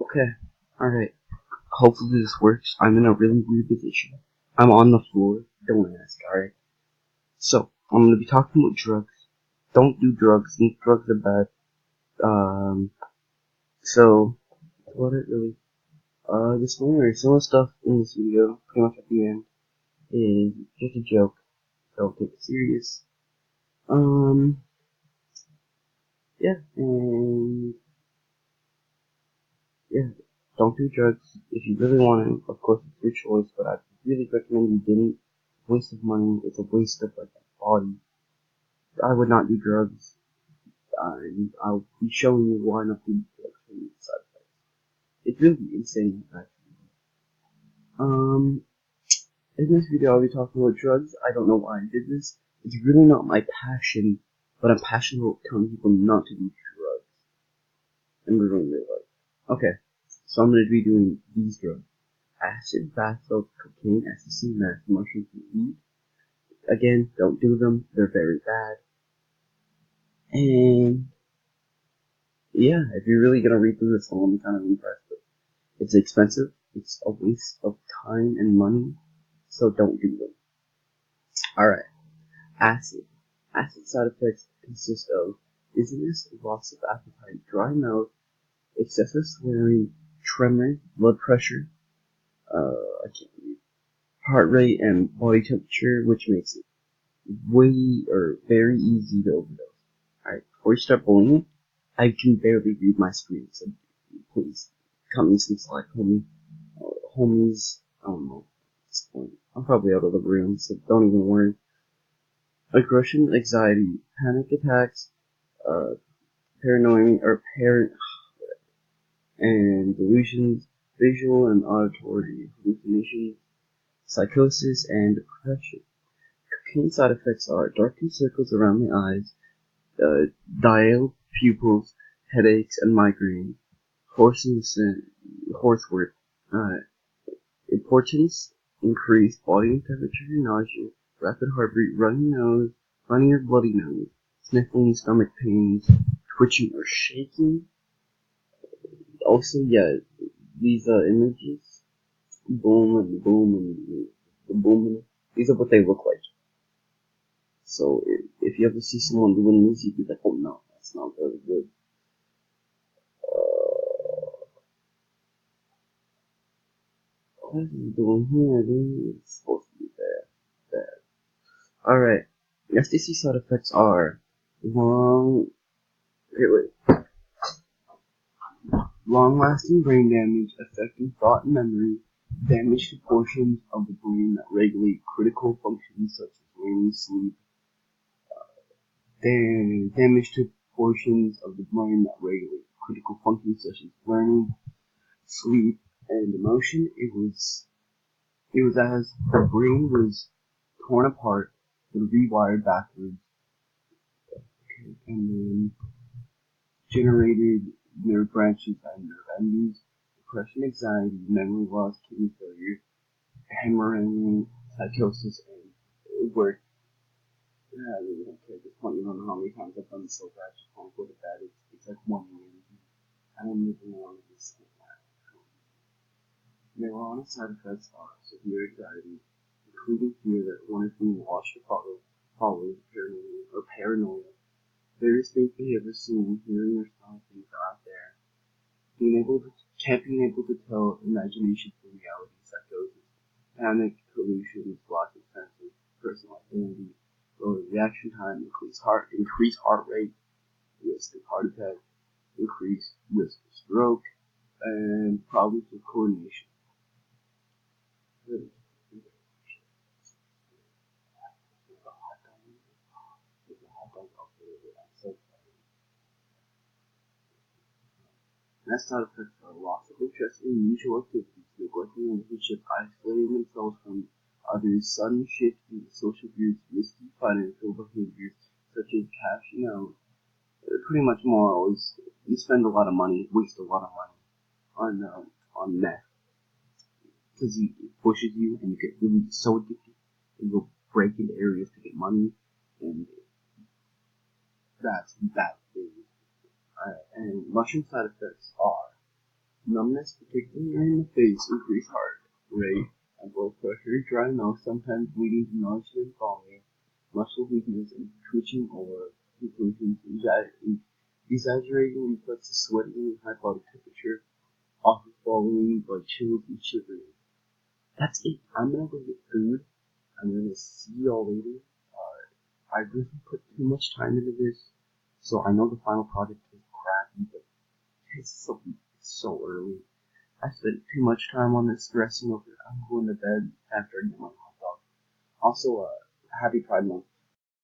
Okay, alright. Hopefully this works. I'm in a really weird position. I'm on the floor. Don't ask, alright? So, I'm gonna be talking about drugs. Don't do drugs. Drugs are bad. So, what it really, disclaimer, some of the stuff in this video, pretty much at the end, is just a joke. Don't take it serious. Yeah, and yeah, don't do drugs. If you really want to, of course, it's your choice, but I really recommend you didn't. Waste of money. It's a waste of like a body. I would not do drugs. I'll be showing you why not do drugs from the side effects. It's really insane, actually. In this video, I'll be talking about drugs. I don't know why I did this. It's really not my passion, but I'm passionate about telling people not to do drugs and ruin their life. Okay, so I'm gonna be doing these drugs: acid, bath salt, cocaine, ecstasy, meth, mushrooms, and weed. Again, don't do them. They're very bad. And yeah, if you're really gonna read through this, I'm kind of impressed. But it's expensive. It's a waste of time and money. So don't do them. Alright. Acid. Acid side effects consist of dizziness, loss of appetite, dry mouth, excessive swearing, tremor, blood pressure, I can't read, heart rate, and body temperature, which makes it very easy to overdose. Alright, before you start bullying, I can barely read my screen, so please cut me some slack, homies. I don't know. At this point, I'm probably out of the room, so don't even worry. Aggression, anxiety, panic attacks, paranoia or and delusions, visual and auditory hallucinations, psychosis, and depression. Cocaine side effects are darkened circles around the eyes, dilate pupils, headaches, and migraine, hoarseness and hoarsework, importance, increased body temperature, nausea, rapid heartbeat, running or bloody nose, sniffling, stomach pains, twitching or shaking. Also, yeah, these images, boom, these are what they look like. So if you ever see someone doing this, you'd be like, oh no, that's not very good. What is he doing here, dude? It's supposed to be bad. Alright. SDC side effects are long-lasting brain damage affecting thought and memory, damage to portions of the brain that regulate critical functions such as learning, sleep, damage to portions of the brain that regulate critical functions such as learning, sleep, and emotion. It was as the brain was torn apart and rewired backwards, and then generated nerve branches and nerve endings, depression, anxiety, memory loss, kidney failure, hemorrhaging, psychosis, and work. I really don't care at this point. You don't know how many times I've done this so bad. Just can't go to bed. It's like 1 a.m. I don't even want to just say that. Marijuana side effects are severe anxiety, including fear that one is being watched or followed, paranoia. Various things that you ever seen, hearing, or smelling things are out there. Can't being able to tell imagination from reality, psychosis, panic, delusions, blocking senses, personal identity, lower reaction time, increased heart rate, risk of heart attack, increased risk of stroke, and problems with coordination. Next side effects are loss of interest in usual activities, neglecting relationships, isolating themselves from others, sudden shift in social views, risky financial behaviors such as cashing out. Pretty much more is you spend a lot of money, waste a lot of money on meth because it pushes you and you get really so addicted and you'll break into areas to get money, and that's bad thing. And mushroom side effects are Numbness, particularly in the face, increased heart rate and blood pressure, dry mouth, sometimes leading to nausea and vomiting, muscle weakness, and twitching or conclusions, exaggerating reflexes, sweating, and high body temperature, often following by chills and shivering. That's it. I'm gonna go get food. I'm gonna see y'all later. I really put too much time into this, so I know the final product is crappy, but it's so early. I spent too much time on this stressing over it. I'm going to bed after I get my hot dog. Also, happy Pride Month